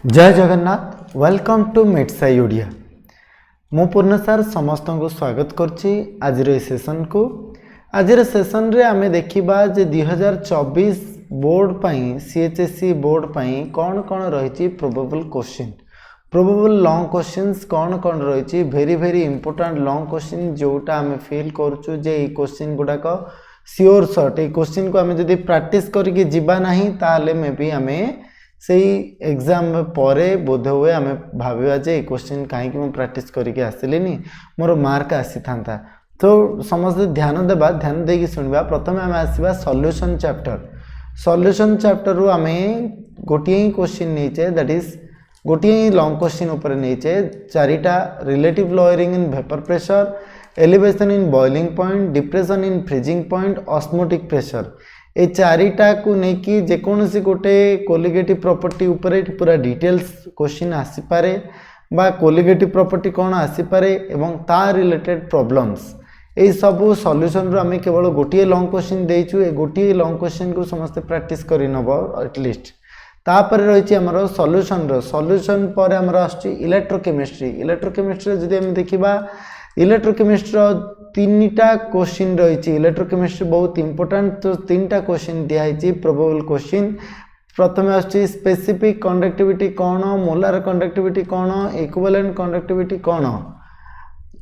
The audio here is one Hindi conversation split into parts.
जय जगन्नाथ वेलकम टू मेटसाई ओडिया मु पूर्ण सार समस्त को स्वागत करछि आज सेशन को। आज सेशन रे आमे देखिबा जे 2024 बोर्ड पई सीएचएससी बोर्ड पई कौन कौन रही probable question probable long questions कौन कौन रही very very important long question जोटा आमे फील करछु जे ई क्वेश्चन गुडाक श्योर शॉट ए क्वेश्चन को आमे जदी प्रैक्टिस करके जिबा नाही ताले मे भी आमे से एग्जाम परे बोध हुए आम भाविया जे क्वेश्चन कहीं प्रैक्टिस करके आसिलेनी मोर मार्क आसी था। तो समस्त ध्यान देबा ध्यान देकी सुनबा। प्रथम आम आसवा सॉल्यूशन चैप्टर रु आम गोटे ही क्वेश्चन नहींचे दैट इज गोटे ही लॉन्ग क्वेश्चन ऊपर नहींचे चारिटा relative lowering in vapour pressure, elevation in boiling point, depression in freezing point, osmotic pressure ए चारिटा को लेकिन जेकोसी गोटे कोलिगेटिव प्रॉपर्टी ऊपर पूरा डिटेल्स क्वेश्चन आसीपे बा कोलिगेटिव प्रॉपर्टी कौन आसीपे एवं ता रिलेटेड प्रॉब्लम्स ये सब सॉल्यूशन रो आमे केवल गोटे लॉन्ग क्वेश्चन देइछु ए गोटे लॉन्ग क्वेश्चन को समस्त प्रैक्टिस करि नबो एटलिस्ट। तापर रही आमर सॉल्यूशन पर आमर आछि इलेक्ट्रोकेमिस्ट्री जदि हम देखिबा इलेक्ट्रोकेमिस्ट्री तीनटा क्वेश्चन रही इलेक्ट्रोकेमिस्ट्री बहुत इंपोर्टेंट। तो तीनटा क्वेश्चन दिखाई प्रोबेबल क्वेश्चन। प्रथम आछि स्पेसिफिक कंडक्टिविटी कौन, मोलार कंडक्टिविटी कौन, इक्विवेलेंट कंडक्टिविटी कौन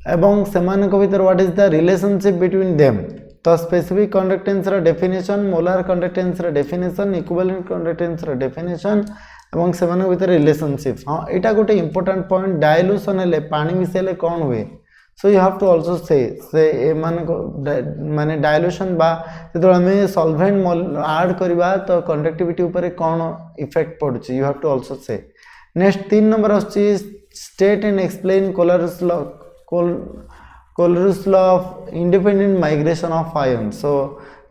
एवं सेमानक भीतर what is the relationship between them. तो स्पेसिफिक कंडक्टेंस रा डेफिनेशन, मोलार कंडक्टेंस रा डेफिनेशन, इक्विवेलेंट कंडक्टेंस रा डेफिनेशन एवं सेमानक भीतर रिलेशनशिप। हाँ एटा गोटे इंपोर्टेंट पॉइंट। डाइल्यूशन हेले पानी मिसेले कौन हुए so you have to also say माने डाइल्यूशन बा जो आम सॉल्वेंट ऐड करवा तो कंडक्टिविटी ऊपर कौन इफेक्ट पड़ुछि you have to also say. Next 3 number आछि state and explain Kohlrausch's law of independent migration of ion. So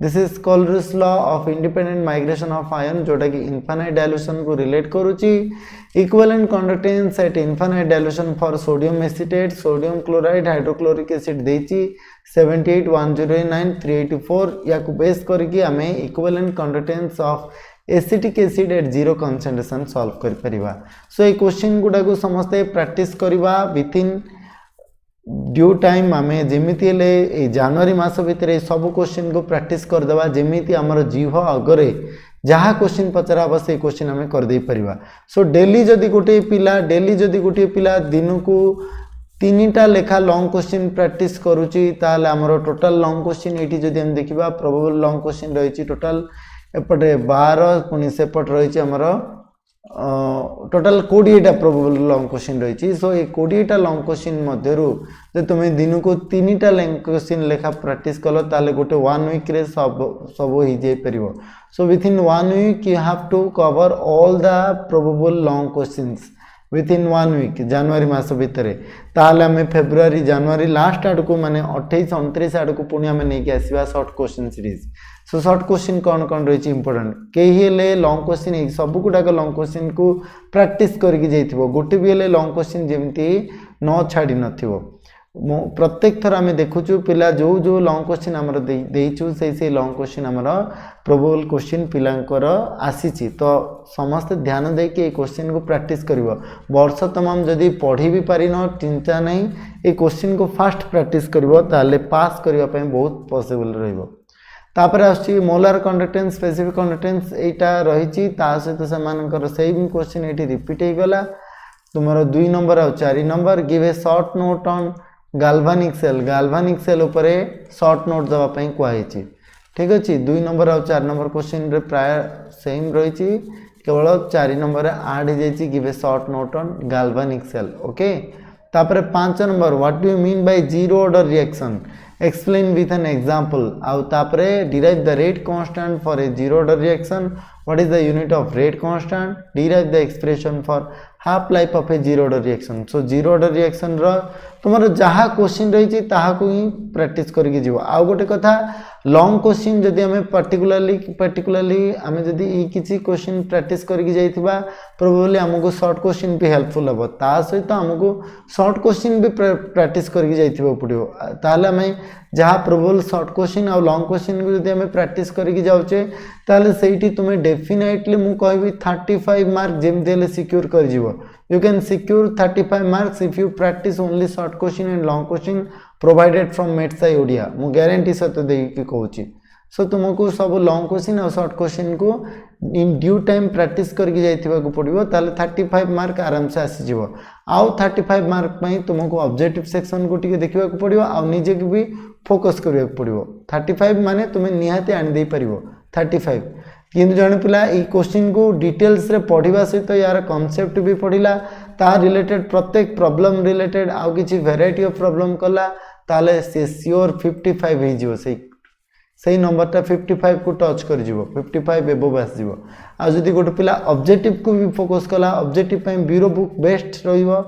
this is Kohlrausch law of independent migration of ion जोटा कि इनफाइनाइट डाइल्यूशन को रिलेट करुछि। Equivalent conductance at infinite dilution for sodium acetate, sodium chloride, hydrochloric acid देछि 78 1089 384 या को बेस करके आमे equivalent conductance of acetic acid at 0 concentration solve कर परिबा। सो ए क्वेश्चन गुडा को समस्त प्रैक्टिस करबा विथ इन ड्यू टाइम आमे जेमिति ले जनवरी मास भितर सब क्वेश्चन को प्रैक्टिस कर देबा जेमिति हमर जीव अगरे जहाँ क्वेश्चन पचरा से क्वेश्चन आम करदे परिबा। सो डेली जदि गोटे पिला दिन को 3टा लेखा लॉन्ग क्वेश्चन प्रैक्टिस करुच्ची ताले हमर टोटल लॉन्ग क्वेश्चन ये जदि हम देखा प्रोबेबल लॉन्ग क्वेश्चन रही टोटल एपटे 12 पुणी सेपट रही हमर टोटल 20टा प्रोबेबल लॉन्ग क्वेश्चन रही। सो ये 20टा लॉन्ग क्वेश्चन मध्यरु जे तुम दिन को 3टा क्वेश्चन लेखा प्रैक्टिस कल ताले गोटे 1 वीक रे सब हो जाई परिबो। So within 1 week you have to cover all the probable long questions within 1 week जनवरी मास भितर। ताले हमें फेब्रुआरी जनवरी लास्ट आड़ को माने 28 29 आड़ को पुणी आम नहीं आसवा short question series. So short question कौन कौन रही इंपोर्टेंट कई लॉन्ग क्वेश्चन सब गुड़ाक लॉन्ग क्वेश्चन को प्रैक्टिस करके जाइथिबो गोटे भी हेले लॉन्ग क्वेश्चन जेमती न छाड़ी नथिबो। प्रत्येक थर आम देखुचु पिला जो जो लॉन्ग क्वेश्चन आमर देइछु से लॉन्ग क्वेश्चन आमर प्रोबेबल क्वेश्चन पिलांकर आसीची। तो समस्त ध्यान दे कि क्वेश्चन को प्रैक्टिस करिवो वर्ष तमाम जदि पढ़ी भी पारिन चिंता नहीं ये क्वेश्चन को फास्ट प्रैक्टिस करिवो ताले पास करिवा पय बहुत पॉसिबल रहइबो। तापर आछि मोलार कंडक्टेंस, स्पेसिफिक कंडक्टेंस एटा रहिछि ता सहित सेमानकर सेम क्वेश्चन एठी रिपीट हे गला तुमरो 2 नंबर और 4 number give a short note on galvanic cell ऊपर शॉर्ट नोट दवा पई कुआइछि। ठीक अछि 2 नंबर और 4 नंबर क्वेश्चन रे प्राय सेम रहिछि केवल 4 नंबर ऐड हे जाइछि give a short note on galvanic cell. Okay तापर 5 number what do you mean by zero order reaction explain with an example आउ तापरे derive the rate constant for a zero order reaction what is the unit of rate constant derive the expression for half life of a zero order reaction. So zero order reaction रो तुमर जहाँ क्वेश्चन रही ताहा को ही प्रैक्टिस करके जीव। आउ गोटे कथा लॉन्ग क्वेश्चन जदि आम पर्टिकुलरली आम जदि किसी क्वेश्चन प्रैक्टिस करके जाइथिबा प्रोबेबली आमको शॉर्ट क्वेश्चन भी हेल्पफुल हम ता सहित आमको शॉर्ट क्वेश्चन भी प्रैक्टिस करके जाइथिबा पड़िबो ताले आम जहाँ प्रोबेबल शॉर्ट क्वेश्चन आ लॉन्ग क्वेश्चन को जदि आम प्रैक्टिस करके जाउचे ताले सेठी तुमे डेफिनेटली मु कहबी 35 मार्क जेमति हेले सिक्योर कर जिवो you can secure 35 marks if you practice only short question and long question provided from Metsai Odia मु गारंटी सहित देकी कहूची सो तुमको सब लॉन्ग क्वेश्चन और शॉर्ट क्वेश्चन को इन ड्यू टाइम प्रैक्टिस करके जाइथिबा को पड़िबो ताले 35 मार्क आराम से आसी जिवो आउ 35 मार्क पई तुमको ऑब्जेक्टिव सेक्शन को टिके देखिबा को पड़िबो आ निजे के भी फोकस करिया को पड़िबो 35 माने तुमे निहाते आनि देई परिबो 35 किंतु जन पिला ई क्वेश्चन को डिटेल्स रे पढ़िबा सहित यार कांसेप्ट भी पढ़िला ता रिलेटेड प्रत्येक प्रॉब्लम रिलेटेड आउ किछि वैरायटी ऑफ प्रॉब्लम कला ताले से श्योर 55 हे जिवो सही नंबरटा 55 को टच कर जिवो 55 एबव आस जिवो आ जदि गोटे पिला ऑब्जेक्टिव को भी फोकस कला ऑब्जेक्टिव पई ब्यूरो बुक बेस्ट रहिबो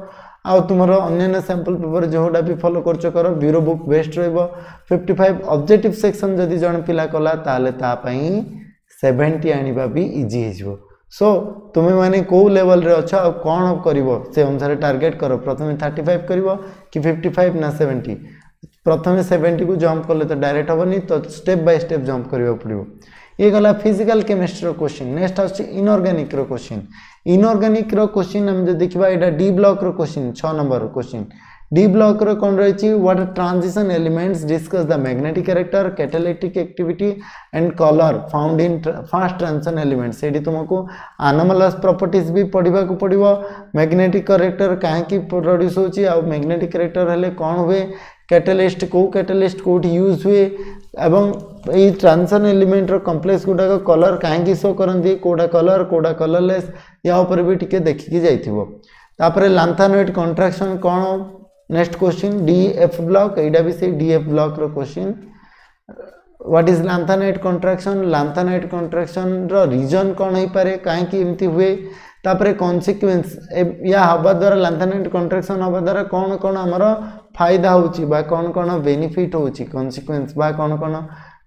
आ तुमरो अन्य सैंपल पेपर जोडा भी फॉलो करचो करो ब्यूरो बुक बेस्ट रहिबो 55 ऑब्जेक्टिव सेक्शन जदि जन पिला कला ताले ता पई 70 आनिबा भी इजी हे जिवो सो तुम्हें माने को लेवल रे अच्छा कौन करिवो से अनुसार टारगेट करो प्रथमे 35 करिवो कि 55 ना 70 प्रथमे 70 को जंप करले तो डायरेक्ट होबनी तो स्टेप बाय स्टेप जंप करिवो पड़िवो ये गला फिजिकल केमिस्ट्री रो क्वेश्चन नेक्स्ट आछि इनऑर्गेनिक रो क्वेश्चन इनऑर्गेनिक रो क्वेश्चन हम जे देखबा एटा डी ब्लॉक रो क्वेश्चन 6 नंबर रो क्वेश्चन डी ब्लॉक रो कोन रहिछि what transition elements discuss the magnetic character catalytic activity and colour found in first transition elements सेडी तुमको एनोमलस प्रॉपर्टीज भी पढ़िबा को पड़िबो मैग्नेटिक कैरेक्टर काहे की प्रोड्यूस होछि आ मैग्नेटिक कैरेक्टर हेले कोन हुए कैटालिस्ट कोठी यूज हुए एवं ये ट्रांजिशन एलिमेंट रो कॉम्प्लेक्स गुडा कलर काहे की शो करंदी कोडा कलरलेस या ऊपर भी टिके देखि जाइथिबो तापरे लांथानोइड कंट्रैक्शन कोन नेक्स्ट क्वेश्चन डीएफ ब्लॉक एडा भी से डीएफ ब्लॉक रो question what is lanthanoid contraction रो रीजन कोन होई पारे काहे की एमती हुए तापरे कॉन्सिक्वेंस या हवा द्वारा लांथानोइड कंट्रैक्शन हवा द्वारा कोन कोन हमरो फायदा होची बा कोन कोन बेनिफिट होची कॉन्सिक्वेंस बा कोन कोन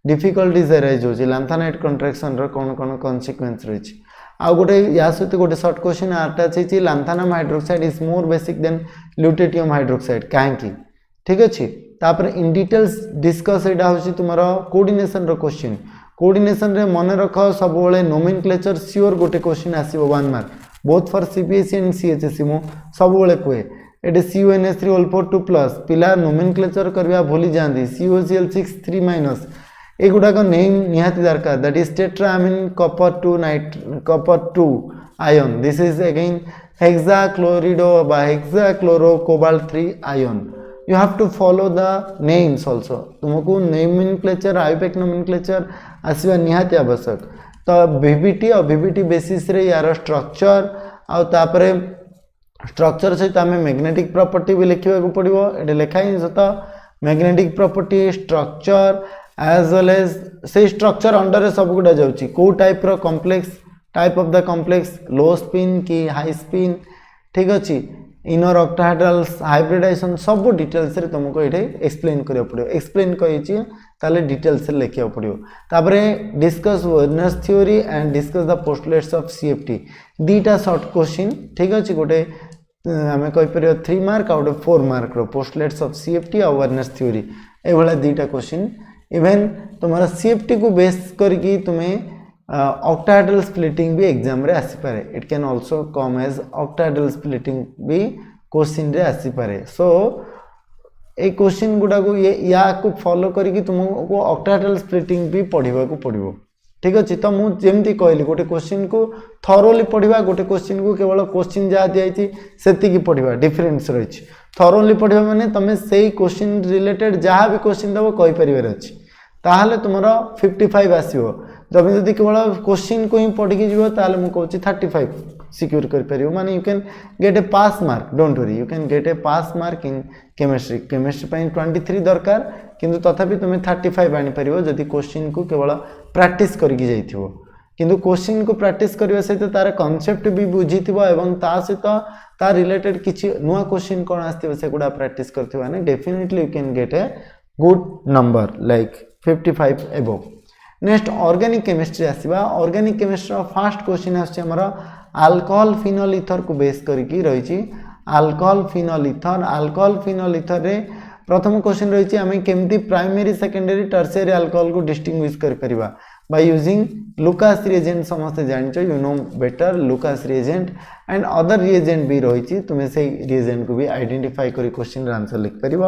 डिफिकल्टीज अराइज होची लांथानोइड कंट्रैक्शन रो कोन कोन कॉन्सिक्वेंस रहिची आ गोटे या सहित गोटे शॉर्ट क्वेश्चन आटा अछि lanthanum hydroxide is more basic than lutetium hydroxide काहेकि ठीक अछि तापर इन डिटेल्स डिस्कस एडा होछि तुमरो कोऑर्डिनेशन रो क्वेश्चन कोऑर्डिनेशन रे मन रख सब बेले नोमेनक्लेचर श्योर गोटे क्वेश्चन आसीबो 1 mark both for CBSE and CHSE मु सब बेले कोए एटे CuNH3O4 प्लस पिला नोमेनक्लेचर करबा भूली जांदी CuCl6 3- एगुड़ा का नेम निहाती दरकार that is tetrammine copper 2 ion this is again hexachlorido बा hexachloro cobalt 3 ion you have to follow the names also तुमको नोमेनक्लेचर आईपैक नोमेनक्लेचर आसीबा निहाती आवश्यक तो वीबीटी बेसिस रे यार स्ट्रक्चर आ तापरे स्ट्रक्चर सहित आम मैग्नेटिक प्रॉपर्टी भी लिखा पड़ो ये लिखा ही सत magnetic property structure as well as से स्ट्रक्चर अंडर सब गुड़ा जाऊँगी कौ टाइप रो complex type of the complex low spin कि हाई स्पिन ठीक अच्छे इनर ऑक्टाहेड्रल्स हाइब्रिडाइजेशन सब डिटेल्स रे तुमको ये एक्सप्लेन करिया पड़ो एक्सप्लेन करिछि ताले डिटेल्स रे लिखिया पड़ो तापरे discuss Werner's theory and discuss the postulates of CFT दीटा शॉर्ट क्वेश्चन ठीक अच्छे गोटे आम कहीपर 3 मार्क आउट 4 मार्क रो पोस्टुलेट्स ऑफ सीएफटी और वर्नर्स थ्योरी ए भला दीटा क्वेश्चन इवेन तुम्हारा सीएफटी को बेस करके तुम्हें ऑक्टाहेड्रल स्प्लिटिंग भी एग्जाम रे आसी पारे it can also come as octahedral splitting भी क्वेश्चन रे आसी पारे सो ए क्वेश्चन गुडा को ये या को फॉलो करके तुमको ऑक्टाहेड्रल स्प्लिटिंग भी पढ़िबा को पड़िबो ठीक अच्छे तो मुझे जमती कहली गोटे क्वेश्चन को थरोली पढ़ा गोटे क्वेश्चन को केवल क्वेश्चन जहाँ दिखाई से पढ़ा डिफरेन्स रही थरोली पढ़ा माने तुम से क्वेश्चन रिलेटेड जहाँ भी क्वेश्चन देव कहीपर अच्छी ताहले तुम 55 आसो जब जब केवल क्वेश्चन को ही पढ़ी जीव ताले मुझे कहूँ 35 सिक्योर कर माने you can get A pass mark don't worry you can get A pass mark in chemistry 23 दरकार किंतु तथापि तुम्हें 35 आनीपर जदि क्वेश्चन को केवल प्रैक्टिस करके जाइथिबो किंतु क्वेश्चन को प्रैक्टिस करने सहित तार कॉन्सेप्ट भी बुझी एवं ता सहित तार रिलेटेड किसी नुआ क्वेश्चन कौन आसो से गुड़ा प्रैक्टिस करथिबा ने definitely you can get a good number like 55 एबो। नेक्स्ट ऑर्गेनिक केमिस्ट्री आसीबा। ऑर्गेनिक केमिस्ट्री फर्स्ट क्वेश्चन आछे हमर अल्कोहल फिनोल ईथर को बेस करके रही। Alcohol phenol ether, alcohol phenol ether रे प्रथम क्वेश्चन रही आम केमती प्राइमरी सेकेंडरी टर्शियरी अल्कोहल को डिस्टिंग्विश कर परिबा by using Lucas reagent। समस्त जानचो, you know better Lucas reagent and other reagent भी रही। तुम्हें से reagent को भी आइडेंटिफाई करी क्वेश्चन आंसर लिख परिबा।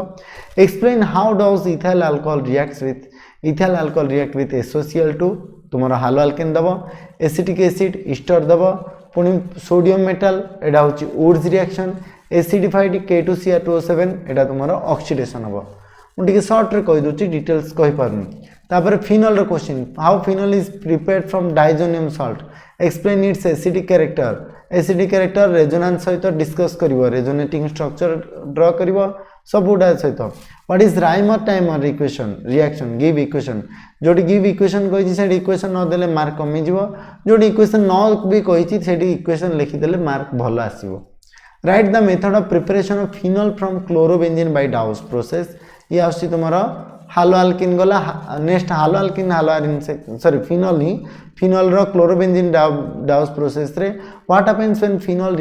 Explain how does ethyl alcohol reacts with, ethyl alcohol react with SOCl2 तुमरो हालो अल्केन दबो, एसिटिक एसिड ईस्टर दबो, पुणी सोडियम मेटल एडा होची वुड्स रिएक्शन, एसिडिफाइड K2Cr2O7 एडा तुमरो ऑक्सीडेशन हबो। मुझे सर्ट रे कहि दोची, डिटेल्स कहि पारनी। तापर फिनोल रो question, how phenol is prepared from diazonium salt, explain its acidic character. Acidic character resonance सहित डिस्कस करिवो, रेजोनेटिंग स्ट्रक्चर ड्रा करिवो सब गुडा सहित। What is Reimer Tiemann equation reaction, give equation. जोटी गिव इक्वेशन कहि से इक्वेशन न देले मार्क कमी जिवो, जोटी इक्वेशन न भी कहि सेठी इक्वेशन लिखि देले मार्क भलो आसीबो। Write the method of preparation of phenol from chlorobenzene by Dow's process. ये आसी तुम्हारा हालो अल्किन गला। Next haloalkane haloarene से सॉरी फिनोल ही, फिनोल रो क्लोरोबेंजीन डाउस प्रोसेस रे what happens when phenol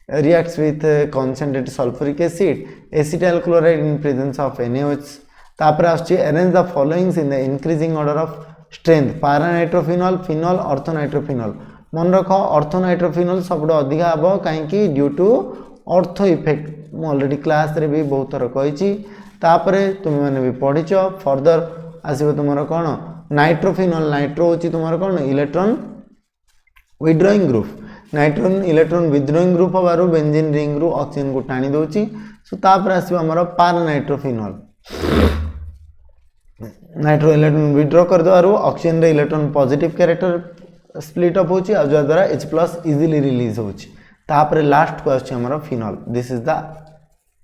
reacts with concentrated sulfuric acid, acetyl chloride in presence of NaOH। तापर आछि arrange the followings in the increasing order of strength, पारा नाइट्रोफिनोल, फिनोल, ऑर्थोनाइट्रोफिनोल। मन रख ऑर्थोनाइट्रोफिनोल सब अधिका हम कहीं ड्यू टू ऑर्थो इफेक्ट। मु ऑलरेडी क्लास रे भी बहुत थर कही। तापरे तुम मैंने भी पढ़ीच। फर्दर आसो तुम कौन नाइट्रोफिनोल, नाइट्रो हूँ तुम कौन electron withdrawing group, नाइट्रोन electron withdrawing group हबार बेंजीन रिंग रु ऑक्सीजन को टाणी दौची। सो तापर आसो आमर पारा नाइट्रोफिनोल, नाइट्रो इलेक्ट्रॉन विड्रॉ कर दो ऑक्सीजन रे electron positive character split up होची आ द्वारा H+ इजीली रिलीज होची। तापर लास्ट को आछी हमर phenol. This is the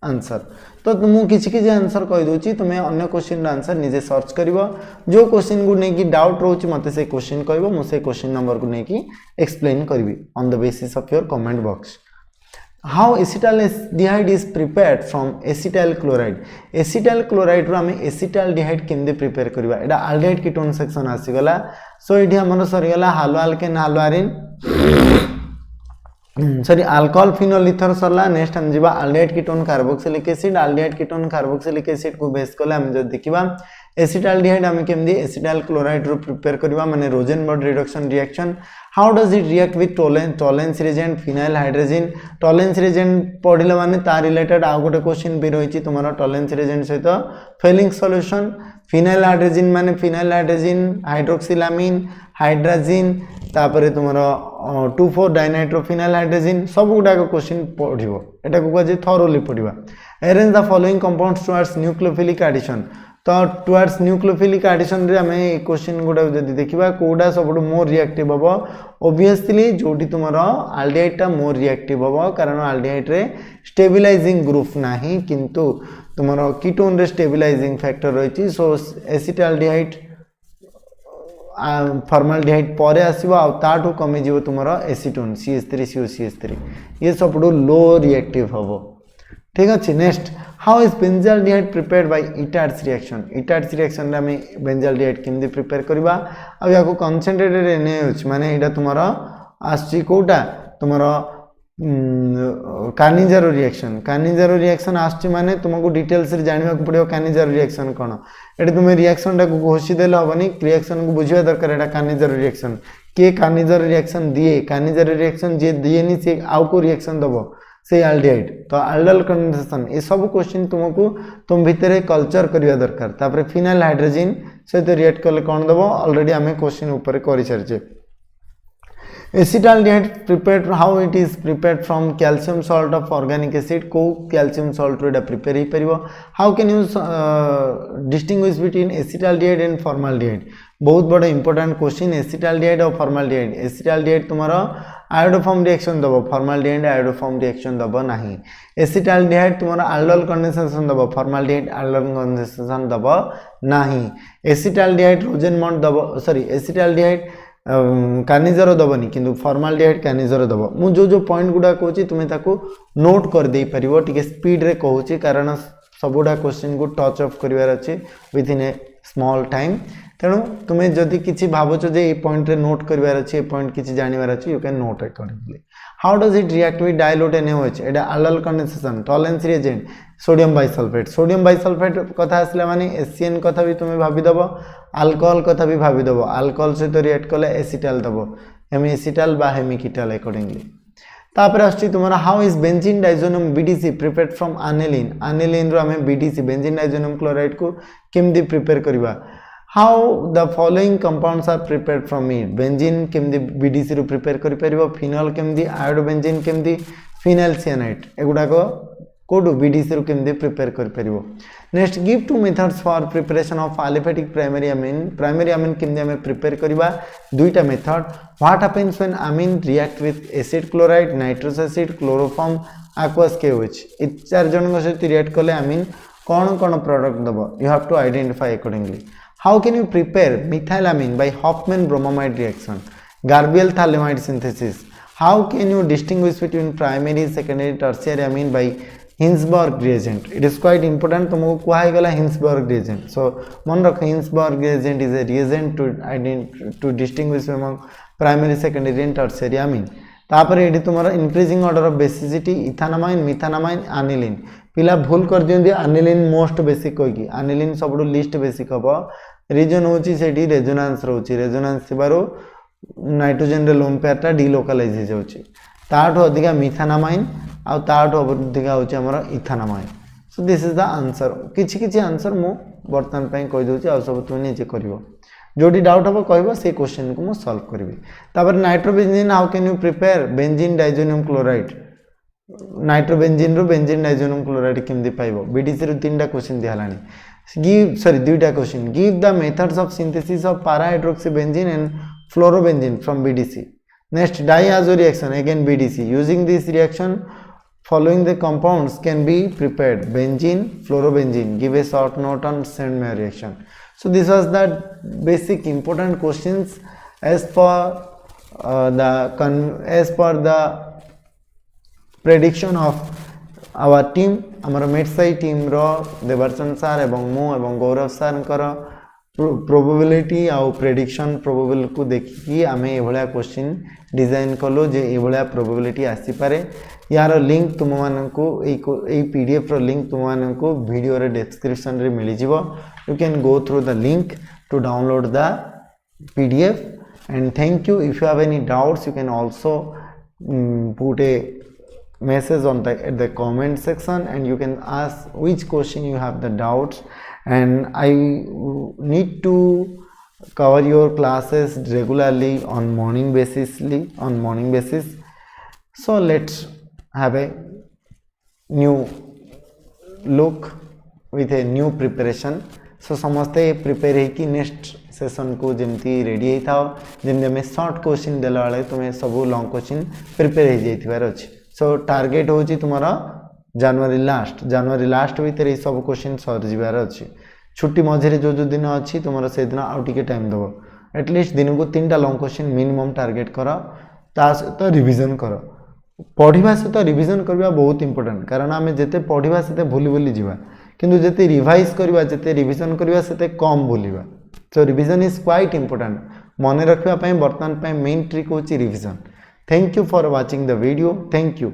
answer. तो मु किछि आंसर कहि दोची, तुमे अन्य क्वेश्चन आंसर निजे सर्च करिवो। जो क्वेश्चन को नेकी डाउट रोची मते से क्वेश्चन कहबो, मु से क्वेश्चन नंबर को नेकी एक्सप्लेन करबी on the basis of your comment box. How acetaldehyde is prepared from acetyl chloride. Acetyl chloride रो हमें एसिटाल्डिहाइड केमदे प्रिपेयर करबा, एडा अल्डिहाइड कीटोन सेक्शन आसी गला। सो एठी हमर सरी गला haloalkane haloarene sorry alcohol phenol ether सरला। नेक्स्ट हम जीवा aldehyde ketone carboxylic acid. Aldehyde ketone carboxylic acid को बेस कले हम जो देखिबा एसिटाल्डिहाइड हम केमदी एसिटाइल क्लोराइड रो प्रिपेयर करबा, माने Rosenberg reduction reaction. How does it react with Tollens reagent, phenyl hydrogen. Tollens reagent पढ़िले माने ता रिलेटेड आ गोटे क्वेश्चन भी रहिछि तुमारा टोलेंस रिएजेंट सहित फेलिंग सॉल्यूशन। फिनाइल हाइड्रोजन माने फिनाइल हाइड्रोजन, हाइड्रोक्सिलामीन, हाइड्रोजन, तापर तुमारा 2,4 डाइनाइट्रोफिनाइल हाइड्रोजन सब गुडा क्वेश्चन पढ़िबो। एटा को कहे थरोली पढ़िबा। Arrange the following compounds towards nucleophilic addition. तो टुवर्ड्स न्यूक्लियोफिलिक एडिशन रे हमें क्वेश्चन गुडा जदी देखिबा कोडा सब मोर रिएक्टिव हबो, ऑब्वियसली जोटी तुमारा अल्डिहाइड टा मोर रिएक्टिव हबो, कारण अल्डिहाइड रे स्टेबलाइजिंग ग्रुप नाही किंतु तुमारा कीटोन रे स्टेबलाइजिंग फैक्टर रहिछि। सो एसिटाल्डिहाइड फॉर्माल्डिहाइड परे आसीबो आ ताठू कमी जीवो तुमारा एसीटोन CH3COCH3, ये सब लो रिएक्टिव हबो। ठीक अछि। Next how is benzaldehyde prepared by Etard's reaction. Etard's reaction रे हमें बेंजाल्डिहाइड केमदे प्रिपेयर करबा, आ याको कंसंट्रेटेड NaOH माने एटा तुमारा आसी कोटा तुमारा कानिजारो रिएक्शन। कानिजारो रिएक्शन आछि माने तुमको डिटेल्स रे जानिबा को पड़ियो कानिजारो रिएक्शन कोन। एटा तुमे रिएक्शन टा को घोषि देले हबनी, रिएक्शन को बुझिया दरकार। एटा कानिजारो रिएक्शन के कानिजारो रिएक्शन दिए, कानिजारो रिएक्शन जे दिएनी से आउ को रिएक्शन दबो से अल्डिहाइड। तो अल्डल कंडेंसेशन ये सब क्वेश्चन तुमको तुम भितर कल्चर करिया दरकार। तापर फिनाइल हाइड्रोजन सहित रिएक्ट कले कोन दबो, ऑलरेडी हमें क्वेश्चन ऊपर करि सारछे। Acetaldehyde prepared, how it is prepared from calcium salt of organic acid. को कैल्शियम सॉल्ट रो प्रिपेयर ही परिबो। How can you distinguish between acetaldehyde and formaldehyde. बहुत बड़ा इंपोर्टेंट क्वेश्चन। एसिटाल्डिहाइड और फॉर्माल्डिहाइड, एसिटाल्डिहाइड तुम्हारा आयोडोफॉर्म रिएक्शन दबो, फॉर्माल्डिहाइड आयोडोफॉर्म रिएक्शन दबो नाही। एसिटाल्डिहाइड तुम्हारा अल्डोल कंडेंसेशन दबो, फॉर्माल्डिहाइड अल्डोल कंडेंसेशन दबो नाही। एसिटाल्डिहाइड रोजेनमॉन्ट दबो, सॉरी एसिटाल्डिहाइड कानिजर दबनी किंतु फॉर्माल्डिहाइड कानिजर दबो। मु जो पॉइंट गुडा कहूँ तुम्हें ताको नोट कर दे परिबो, टिके स्पीड रे कहूँ कारण सबुडा क्वेश्चन को टच ऑफ करिवार अछि with in A small time तेणु तुम्हें जदि किसी भावुच जे ये पॉइंट रे नोट करिवार अछि ए पॉइंट किसी जानिवार अछि you can note accordingly how does it react with dilute NaOH Etah aldol condensation tolerance reagent sodium bisulphate कथा आसला माने एसीएन कथा भी तुम्हें भाबी दबो अल्कोहल कथा भी भाबी दबो अल्कोहल सहित रिएक्ट कले एसिटाल दबो हेमिएसिटाल बा हेमिकीटाल अकॉर्डिंगली तापर आछि तुम्हारा how is benzene diazonium BDC prepared from aniline रो हमें बीडीसी बेंजीन डाइजोनियम क्लोराइड को केमदी प्रिपेयर करबा how the following compounds are prepared from it benzene केमदी बीडीसी रो प्रिपेयर करि परिबो फिनोल केमदी आयोडोबेंजीन केमदी फिनाइल सियानाइड एगुडा को कोडू बीडीसी रो केमदी प्रिपेयर करि परिबो next give two methods for preparation of aliphatic primary amine केमदी हमें प्रिपेयर करबा दुईटा method what happens when amine react with acid chloride nitrous acid chloroform aqueous KOH इ चार जन सहित रिएक्ट कले अमीन कौन कौन प्रोडक्ट दबो you have to identify accordingly how can you prepare methylamine by Hofmann bromamide reaction Gabriel phthalimide synthesis how can you distinguish between primary secondary tertiary amine by Hinsberg reagent it is quite important तुमको कहा गला हिंसबर्ग रिएजेंट सो मन रख Hinsberg reagent is a reagent to distinguish among primary secondary and tertiary amine तापर ये तुम्हारा increasing order of basicity ethanamine methanamine aniline पिला भूल कर दियंती एनिलीन मोस्ट बेसिक कोई एनिलीन सबडू लिस्ट बेसिक हबो रीजन होची सेठी रेजोनेंस रहउची रेजोनेंस थिबारो नाइट्रोजन रे लोन पेयरटा डिलोकलाइज हो जाउची ताठो अधिका मिथानामाइन आ ताठो अधिका होची हमर ethanamine so this is the answer किछि किछि आंसर मु वर्तमान पई कहि दोची आ सब तुम निजे करिवो जोटी डाउट हम कह से क्वेश्चन को मुझे सॉल्व करी तापर nitrobenzene how can you prepare benzene diazonium chloride nitrobenzene रो बेंजीन डाइजोनियम क्लोराइड केमदी पाइबो बीडीसी रो तीनटा क्वेश्चन दिहलानी गिव सॉरी दुईटा question give the methods of synthesis of para hydroxy benzene and fluorobenzene from BDC next diazo reaction again BDC using this reaction following the compounds can be prepared benzene fluorobenzene give a short note on Sandmeyer reaction. So this was the basic important questions as per the prediction of our team आमर मेटसाई टीम रो देवर्चन सार एवं मु एवं गौरव सार प्रोबेबिलिटी आउ प्रेडिक्शन प्रोबेबल को देखिकी आमे ए भलिया क्वेश्चन डिजाइन कलो जे ए भलिया प्रोबेबिलिटी आसी पारे यार लिंक तुम माननको ए पीडीएफ रो लिंक तुम माननको वीडियो रे डिस्क्रिप्शन रे मिली जिवो you can go through the link to download the PDF and thank you if you have any doubts you can also put a message on the comment section and you can ask which question you have the doubts and I need to cover your classes regularly on morning basis so let's have a new look with a new preparation so समस्ते प्रिपेयर है कि नेक्स्ट सेशन को जमती रेडी है था जमती हमें शॉर्ट क्वेश्चन देला वाले तुम्हें सब लॉन्ग क्वेश्चन प्रिपेयर हो जाइथिबार अछि सो टार्गेट होची तुम्हारा जनवरी लास्ट भीतर ये सब क्वेश्चन सर जीवार अच्छी छुट्टी मझे जो दिन अच्छी तुम से दिन आउ टिके टाइम दब एटलिस्ट दिन को 3टा लॉन्ग क्वेश्चन मिनिमम टार्गेट कर ता सहित रिवीजन कर पढ़ा सहित रिवीजन करवा बहुत इंपोर्टेंट कारण आम जिते पढ़ा से भूली भूली जावा किंतु जिते रिवाइज करवा जिते रिवीजन करवा से कम भूलिबा सो रिवीजन इज क्वाइट इंपोर्टेंट मन रखा बर्तमान मेन ट्रिक होची revision thank you for watching the video thank you.